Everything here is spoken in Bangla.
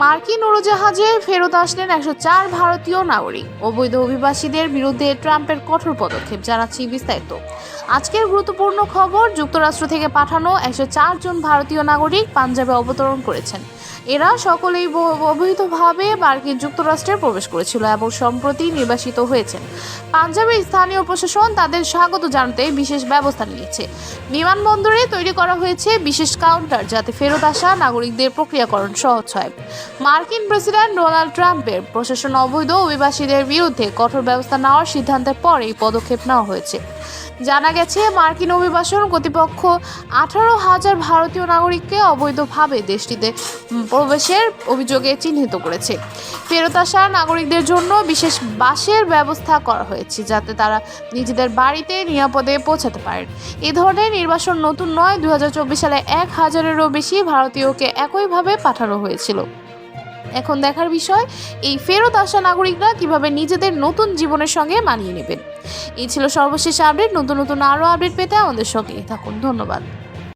মার্কিন উড়োজাহাজে ফেরত আসলেন 104 ভারতীয় নাগরিক। অবৈধ অভিবাসীদের বিরুদ্ধে ট্রাম্পের কঠোর পদক্ষেপ, জানাচ্ছি বিস্তারিত। আজকের গুরুত্বপূর্ণ খবর, যুক্তরাষ্ট্র থেকে পাঠানো 104 জন ভারতীয় নাগরিক পাঞ্জাবে অবতরণ করেছেন। এরা সকলেই অবৈধভাবে মার্কিন যুক্তরাষ্ট্রে প্রবেশ করেছিল এবং সম্প্রতি নির্বাসিত হয়েছেন। পাঞ্জাবের স্থানীয় প্রশাসন তাদের স্বাগত জানাতে বিশেষ ব্যবস্থা নিয়েছে। বিমানবন্দরে তৈরি করা হয়েছে বিশেষ কাউন্টার, যাতে ফেরত আসা নাগরিকদের প্রক্রিয়াকরণ সহজ হয়। মার্কিন প্রেসিডেন্ট ডোনাল্ড ট্রাম্পের প্রশাসন অবৈধ অভিবাসীদের বিরুদ্ধে কঠোর ব্যবস্থা নেওয়ার সিদ্ধান্তের পর এই পদক্ষেপ নেওয়া হয়েছে। জানা গেছে, মার্কিন অভিবাসন কর্তৃপক্ষ 18,000 ভারতীয় নাগরিককে অবৈধভাবে দেশটিতে প্রবেশের অভিযোগে চিহ্নিত করেছে। ফেরত আসা নাগরিকদের জন্য বিশেষ বাসের ব্যবস্থা করা হয়েছে, যাতে তারা নিজেদের বাড়িতে নিরাপদে পৌঁছাতে পারেন। এ ধরনের নির্বাসন নতুন নয়। 2024 সালে 1,000-এরও বেশি ভারতীয়কে একইভাবে পাঠানো হয়েছিল। এখন দেখার বিষয়, এই ফেরত আসা নাগরিকরা কিভাবে নিজেদের নতুন জীবনের সঙ্গে মানিয়ে নেবেন। এই ছিল সর্বশেষ আপডেট। নতুন আরও আপডেট পেতে আমাদের সঙ্গে থাকুন। ধন্যবাদ।